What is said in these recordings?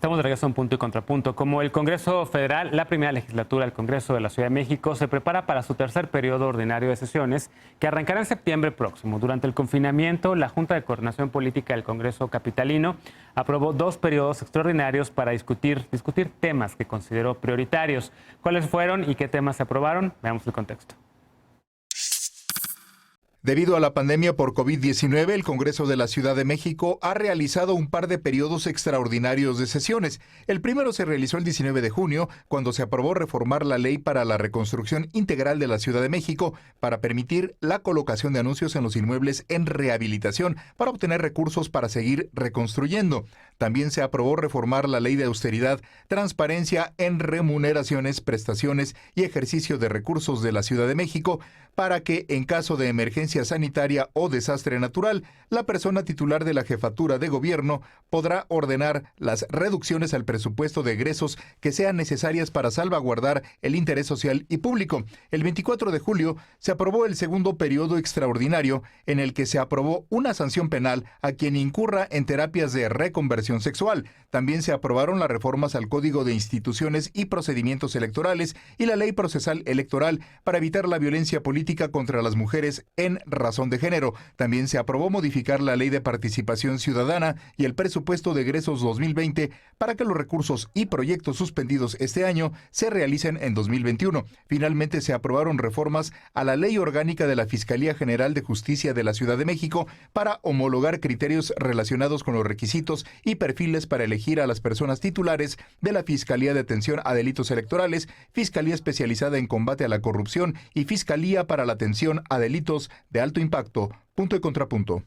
Estamos de regreso en Punto y Contrapunto. Como el Congreso Federal, la primera legislatura del Congreso de la Ciudad de México se prepara para su tercer periodo ordinario de sesiones, que arrancará en septiembre próximo. Durante el confinamiento, la Junta de Coordinación Política del Congreso Capitalino aprobó 2 periodos extraordinarios para discutir temas que consideró prioritarios. ¿Cuáles fueron y qué temas se aprobaron? Veamos el contexto. Debido a la pandemia por COVID-19, el Congreso de la Ciudad de México ha realizado un par de periodos extraordinarios de sesiones. El primero se realizó el 19 de junio, cuando se aprobó reformar la Ley para la Reconstrucción Integral de la Ciudad de México para permitir la colocación de anuncios en los inmuebles en rehabilitación para obtener recursos para seguir reconstruyendo. También se aprobó reformar la Ley de Austeridad, Transparencia en remuneraciones, prestaciones y ejercicio de recursos de la Ciudad de México para que, en caso de emergencia sanitaria o desastre natural, la persona titular de la jefatura de gobierno podrá ordenar las reducciones al presupuesto de egresos que sean necesarias para salvaguardar el interés social y público. El 24 de julio se aprobó el segundo periodo extraordinario, en el que se aprobó una sanción penal a quien incurra en terapias de reconversión sexual. También se aprobaron las reformas al Código de Instituciones y Procedimientos Electorales y la Ley Procesal Electoral para evitar la violencia política contra las mujeres en razón de género. También se aprobó modificar la Ley de Participación Ciudadana y el Presupuesto de Egresos 2020 para que los recursos y proyectos suspendidos este año se realicen en 2021. Finalmente se aprobaron reformas a la Ley Orgánica de la Fiscalía General de Justicia de la Ciudad de México para homologar criterios relacionados con los requisitos y perfiles para elegir a las personas titulares de la Fiscalía de Atención a Delitos Electorales, Fiscalía Especializada en Combate a la Corrupción y Fiscalía para la atención a delitos de alto impacto. Punto y contrapunto.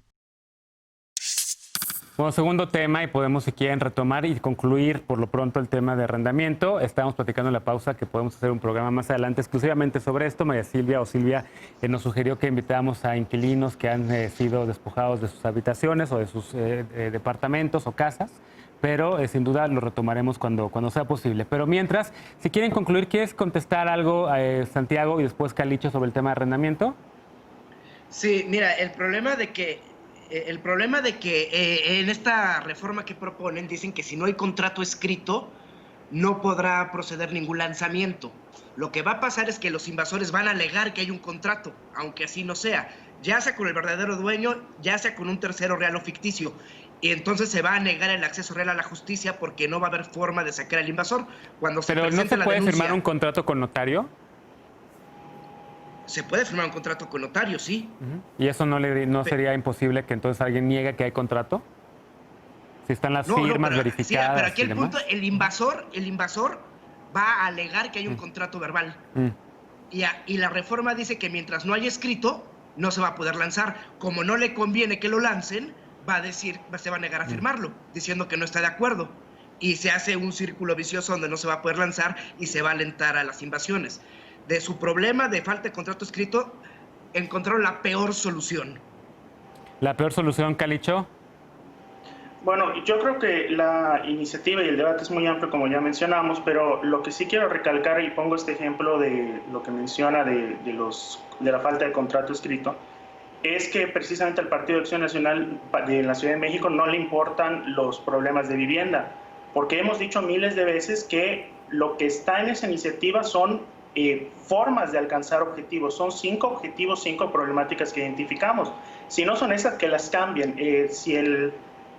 Bueno, segundo tema, y podemos, si quieren, retomar y concluir por lo pronto el tema de arrendamiento. Estamos platicando en la pausa que podemos hacer un programa más adelante exclusivamente sobre esto. María Silvia nos sugirió que invitáramos a inquilinos que han sido despojados de sus habitaciones o de sus departamentos o casas, pero sin duda lo retomaremos cuando sea posible. Pero mientras, si quieren concluir, ¿quieres contestar algo, Santiago, y después Calicho, sobre el tema de arrendamiento? Sí, mira, el problema de que en esta reforma que proponen dicen que si no hay contrato escrito no podrá proceder ningún lanzamiento. Lo que va a pasar es que los invasores van a alegar que hay un contrato, aunque así no sea, ya sea con el verdadero dueño, ya sea con un tercero real o ficticio. Y entonces se va a negar el acceso real a la justicia porque no va a haber forma de sacar al invasor. Pero ¿no se puede firmar un contrato con notario? Se puede firmar un contrato con notario, sí. ¿Y eso no sería imposible que entonces alguien niegue que hay contrato? Si están las firmas verificadas. Sí, pero aquí el punto, el invasor va a alegar que hay un contrato verbal. Y la reforma dice que mientras no haya escrito, no se va a poder lanzar. Como no le conviene que lo lancen, se va a negar a firmarlo, diciendo que no está de acuerdo. Y se hace un círculo vicioso donde no se va a poder lanzar y se va a alentar a las invasiones. De su problema de falta de contrato escrito, encontraron la peor solución. ¿La peor solución, Calicho? Bueno, yo creo que la iniciativa y el debate es muy amplio, como ya mencionamos, pero lo que sí quiero recalcar, y pongo este ejemplo de lo que menciona de la falta de contrato escrito, es que precisamente al Partido de Acción Nacional de la Ciudad de México no le importan los problemas de vivienda, porque hemos dicho miles de veces que lo que está en esa iniciativa son formas de alcanzar objetivos. Son 5 objetivos, 5 problemáticas que identificamos. Si no son esas, que las cambien.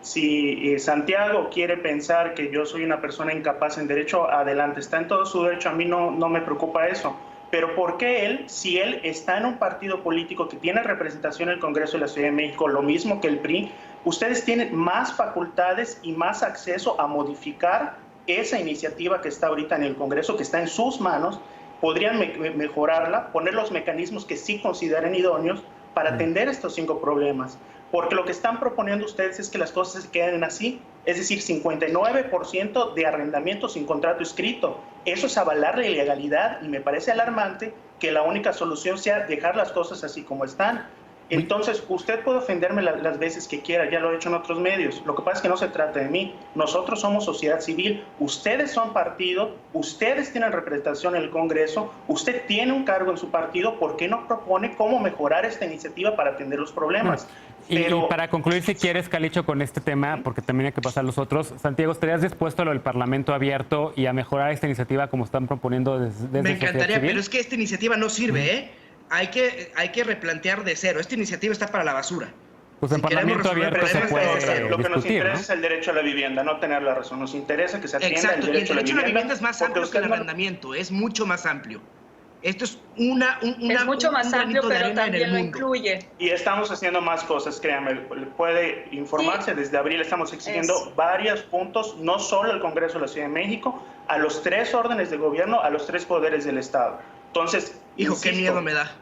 Si Santiago quiere pensar que yo soy una persona incapaz en derecho, adelante, está en todo su derecho, a mí no me preocupa eso. Pero ¿por qué si él está en un partido político que tiene representación en el Congreso de la Ciudad de México, lo mismo que el PRI, ustedes tienen más facultades y más acceso a modificar esa iniciativa que está ahorita en el Congreso, que está en sus manos? Podrían mejorarla, poner los mecanismos que sí consideren idóneos para atender estos 5 problemas. Porque lo que están proponiendo ustedes es que las cosas se queden así, es decir, 59% de arrendamiento sin contrato escrito. Eso es avalar la ilegalidad y me parece alarmante que la única solución sea dejar las cosas así como están. Entonces, usted puede ofenderme las veces que quiera, ya lo he hecho en otros medios. Lo que pasa es que no se trata de mí. Nosotros somos sociedad civil, ustedes son partido, ustedes tienen representación en el Congreso, usted tiene un cargo en su partido, ¿por qué no propone cómo mejorar esta iniciativa para atender los problemas? Y para concluir, si quieres, Calicho, con este tema, porque también hay que pasar los otros, Santiago, ¿estarías dispuesto a lo del Parlamento abierto y a mejorar esta iniciativa como están proponiendo desde Me encantaría, civil? pero es que esta iniciativa no sirve, ¿eh? Hay que replantear de cero. Esta iniciativa está para la basura. Pues en Parlamento abierto se puede lo que nos discutir, interesa ¿no? es el derecho a la vivienda, no tener la razón. Nos interesa que se atienda Exacto, el derecho y el derecho a la vivienda es más amplio que el no... arrendamiento, es mucho más amplio. Esto es es mucho más amplio, pero también lo incluye. Y estamos haciendo más cosas, créanme. Puede informarse, sí. Desde abril estamos exigiendo varios puntos, no solo al Congreso de la Ciudad de México, a los 3 órdenes de gobierno, a los 3 poderes del Estado. Entonces, hijo, qué miedo me da.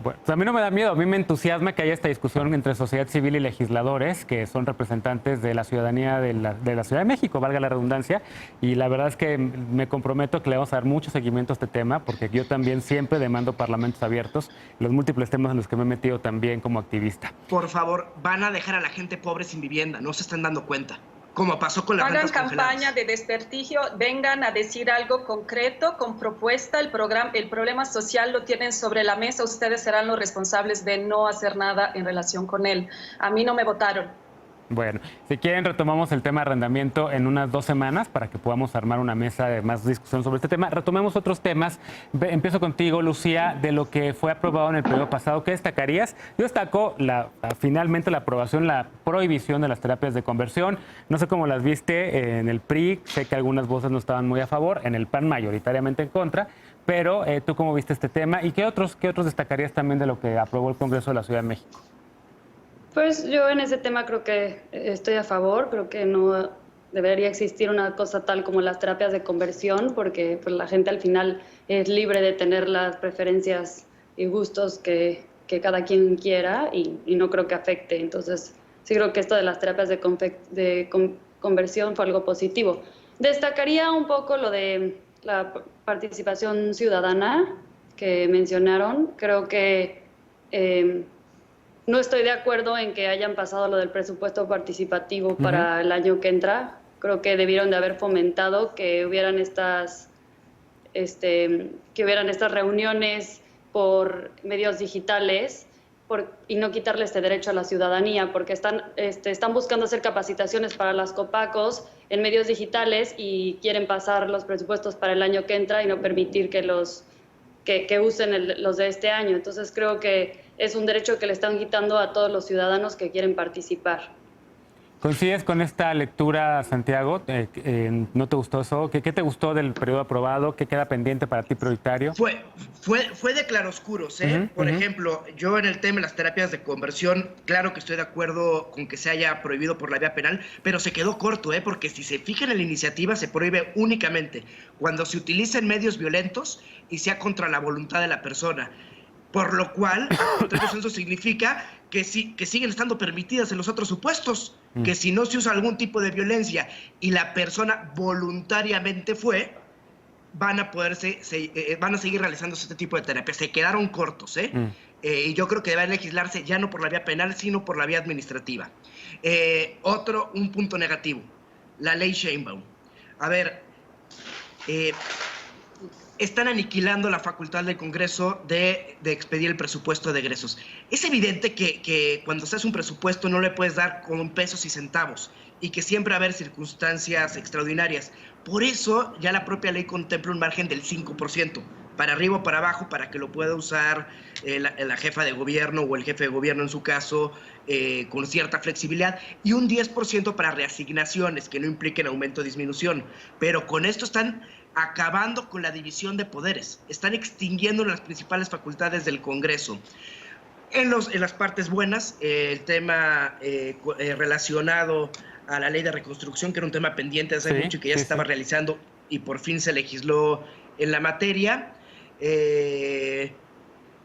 Bueno, pues a mí no me da miedo, a mí me entusiasma que haya esta discusión entre sociedad civil y legisladores, que son representantes de la ciudadanía de la Ciudad de México, valga la redundancia, y la verdad es que me comprometo que le vamos a dar mucho seguimiento a este tema, porque yo también siempre demando parlamentos abiertos, los múltiples temas en los que me he metido también como activista. Por favor, van a dejar a la gente pobre sin vivienda, no se están dando cuenta. Como pasó con las rentas congeladas. Hagan campaña de desprestigio, vengan a decir algo concreto, con propuesta, el problema social lo tienen sobre la mesa, ustedes serán los responsables de no hacer nada en relación con él. A mí no me votaron. Bueno, si quieren retomamos el tema de arrendamiento en unas 2 semanas para que podamos armar una mesa de más discusión sobre este tema. Retomemos otros temas. Empiezo contigo, Lucía, de lo que fue aprobado en el periodo pasado. ¿Qué destacarías? Yo destaco finalmente la aprobación, la prohibición de las terapias de conversión. No sé cómo las viste en el PRI. Sé que algunas voces no estaban muy a favor, en el PAN mayoritariamente en contra. Pero ¿tú cómo viste este tema? ¿Y qué otros destacarías también de lo que aprobó el Congreso de la Ciudad de México? Pues yo en ese tema creo que estoy a favor, creo que no debería existir una cosa tal como las terapias de conversión, porque pues, la gente al final es libre de tener las preferencias y gustos que cada quien quiera y no creo que afecte. Entonces sí creo que esto de las terapias de conversión fue algo positivo. Destacaría un poco lo de la participación ciudadana que mencionaron. Creo que no estoy de acuerdo en que hayan pasado lo del presupuesto participativo para el año que entra. Creo que debieron de haber fomentado que hubieran estas reuniones por medios digitales y no quitarle este derecho a la ciudadanía, porque están buscando hacer capacitaciones para las Copacos en medios digitales y quieren pasar los presupuestos para el año que entra y no permitir que usen los de este año. Entonces creo que es un derecho que le están quitando a todos los ciudadanos que quieren participar. ¿Coincides con esta lectura, Santiago? ¿No te gustó eso? ¿Qué te gustó del periodo aprobado? ¿Qué queda pendiente para ti prioritario? Fue de claroscuros, ¿eh? Por ejemplo, yo en el tema de las terapias de conversión, claro que estoy de acuerdo con que se haya prohibido por la vía penal, pero se quedó corto, ¿eh? Porque si se fijan en la iniciativa, se prohíbe únicamente cuando se utilicen medios violentos y sea contra la voluntad de la persona. Por lo cual, eso significa que siguen estando permitidas en los otros supuestos, que si no se usa algún tipo de violencia y la persona voluntariamente van a seguir realizando este tipo de terapias. Se quedaron cortos, ¿eh? Y yo creo que debe legislarse ya no por la vía penal, sino por la vía administrativa. Un punto negativo, la ley Sheinbaum. A ver, están aniquilando la facultad del Congreso de expedir el presupuesto de egresos. Es evidente que cuando se hace un presupuesto no le puedes dar con pesos y centavos y que siempre va a haber circunstancias extraordinarias. Por eso ya la propia ley contempla un margen del 5%, para arriba o para abajo, para que lo pueda usar la jefa de gobierno o el jefe de gobierno en su caso, con cierta flexibilidad, y un 10% para reasignaciones que no impliquen aumento o disminución. Pero con esto están acabando con la división de poderes, están extinguiendo las principales facultades del Congreso. En las partes buenas, el tema relacionado a la ley de reconstrucción, que era un tema pendiente hace mucho y que ya se estaba realizando y por fin se legisló en la materia. Y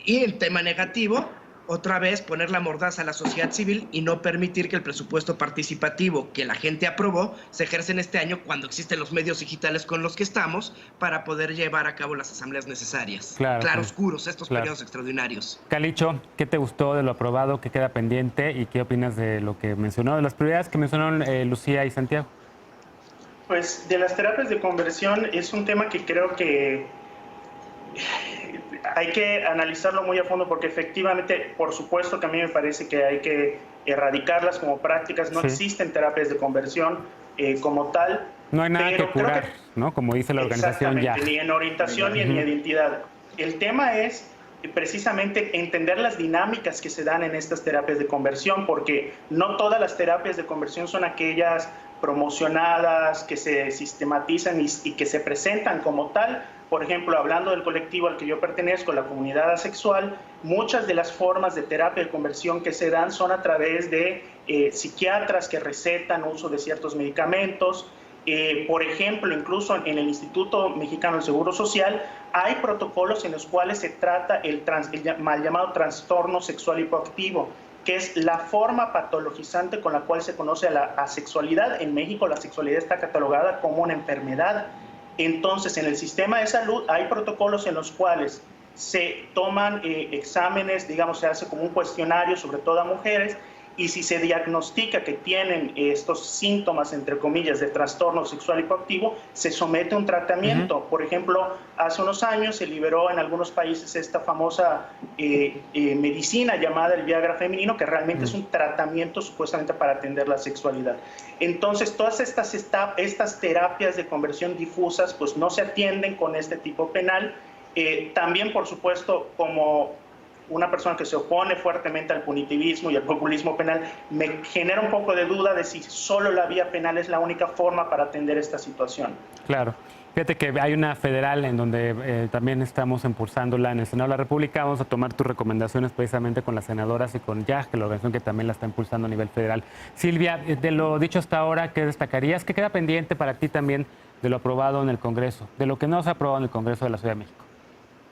el tema negativo, otra vez poner la mordaza a la sociedad civil y no permitir que el presupuesto participativo que la gente aprobó se ejerce en este año cuando existen los medios digitales con los que estamos para poder llevar a cabo las asambleas necesarias. Claroscuros estos periodos extraordinarios. Calicho, ¿qué te gustó de lo aprobado? ¿Qué queda pendiente? ¿Y qué opinas de lo que mencionó, de las prioridades que mencionaron Lucía y Santiago? Pues de las terapias de conversión es un tema que creo que hay que analizarlo muy a fondo porque efectivamente, por supuesto que a mí me parece que hay que erradicarlas como prácticas. No existen terapias de conversión como tal. No hay nada que curar, ¿no? Como dice la organización ya. Ni en orientación ni en identidad. El tema es precisamente entender las dinámicas que se dan en estas terapias de conversión, porque no todas las terapias de conversión son aquellas promocionadas, que se sistematizan y que se presentan como tal. Por ejemplo, hablando del colectivo al que yo pertenezco, la comunidad asexual, muchas de las formas de terapia de conversión que se dan son a través de psiquiatras que recetan uso de ciertos medicamentos. Por ejemplo, incluso en el Instituto Mexicano del Seguro Social hay protocolos en los cuales se trata el mal llamado trastorno sexual hipoactivo, que es la forma patologizante con la cual se conoce a la asexualidad. En México la sexualidad está catalogada como una enfermedad. Entonces, en el sistema de salud hay protocolos en los cuales se toman exámenes, digamos, se hace como un cuestionario, sobre todo a mujeres, y si se diagnostica que tienen estos síntomas, entre comillas, de trastorno sexual hipoactivo, se somete a un tratamiento. Por ejemplo, hace unos años se liberó en algunos países esta famosa medicina llamada el Viagra femenino, que realmente es un tratamiento supuestamente para atender la sexualidad. Entonces, todas estas terapias de conversión difusas pues no se atienden con este tipo penal. También, por supuesto, como una persona que se opone fuertemente al punitivismo y al populismo penal, me genera un poco de duda de si solo la vía penal es la única forma para atender esta situación. Claro. Fíjate que hay una federal en donde también estamos impulsándola en el Senado de la República. Vamos a tomar tus recomendaciones precisamente con las senadoras y con YAG, que es la organización que también la está impulsando a nivel federal. Silvia, de lo dicho hasta ahora, ¿qué destacarías? ¿Qué queda pendiente para ti también de lo aprobado en el Congreso, de lo que no se ha aprobado en el Congreso de la Ciudad de México?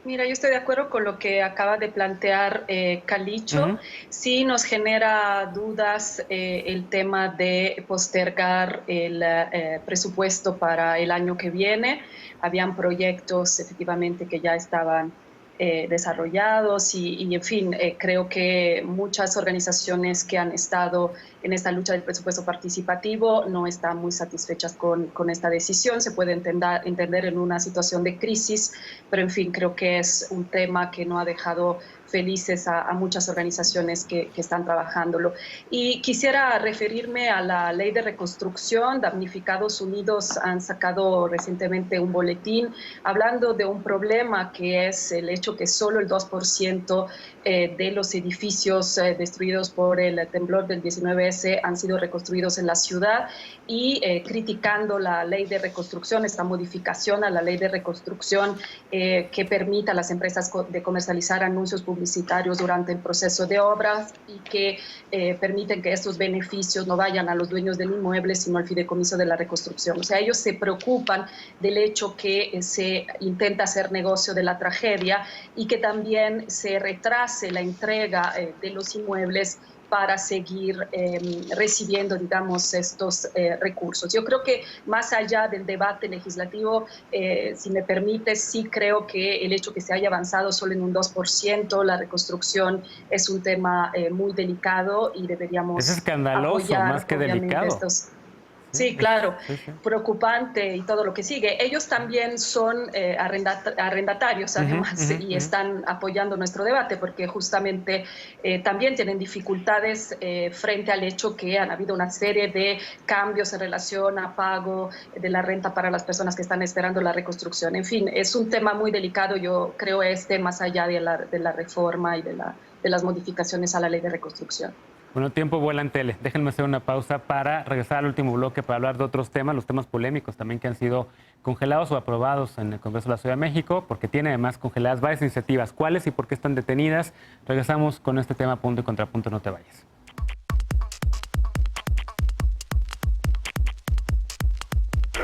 Mira, yo estoy de acuerdo con lo que acaba de plantear Calicho. Sí nos genera dudas el tema de postergar el presupuesto para el año que viene. Habían proyectos efectivamente que ya estaban desarrollados y en fin, creo que muchas organizaciones que han estado en esta lucha del presupuesto participativo no están muy satisfechas con esta decisión. Se puede entender en una situación de crisis, pero en fin, creo que es un tema que no ha dejado felices a muchas organizaciones que están trabajándolo. Y quisiera referirme a la ley de reconstrucción. Damnificados Unidos han sacado recientemente un boletín hablando de un problema que es el hecho que solo el 2% de los edificios destruidos por el temblor del 19S han sido reconstruidos en la ciudad y criticando la ley de reconstrucción, esta modificación a la ley de reconstrucción que permita a las empresas de comercializar anuncios publicitarios durante el proceso de obras y que permiten que estos beneficios no vayan a los dueños del inmueble, sino al fideicomiso de la reconstrucción. O sea, ellos se preocupan del hecho que se intenta hacer negocio de la tragedia y que también se retrase la entrega de los inmuebles para seguir recibiendo, digamos, estos recursos. Yo creo que más allá del debate legislativo, si me permite, sí creo que el hecho que se haya avanzado solo en un 2%, la reconstrucción es un tema muy delicado y deberíamos es escandaloso, apoyar, más que delicado. Sí, claro, preocupante y todo lo que sigue. Ellos también son arrendatarios, además, y están apoyando nuestro debate porque justamente también tienen dificultades frente al hecho que han habido una serie de cambios en relación a pago de la renta para las personas que están esperando la reconstrucción. En fin, es un tema muy delicado, yo creo, más allá de la reforma y de las modificaciones a la ley de reconstrucción. Bueno, tiempo vuela en tele. Déjenme hacer una pausa para regresar al último bloque para hablar de otros temas, los temas polémicos también que han sido congelados o aprobados en el Congreso de la Ciudad de México, porque tiene además congeladas varias iniciativas. ¿Cuáles y por qué están detenidas? Regresamos con este tema punto y contrapunto. No te vayas.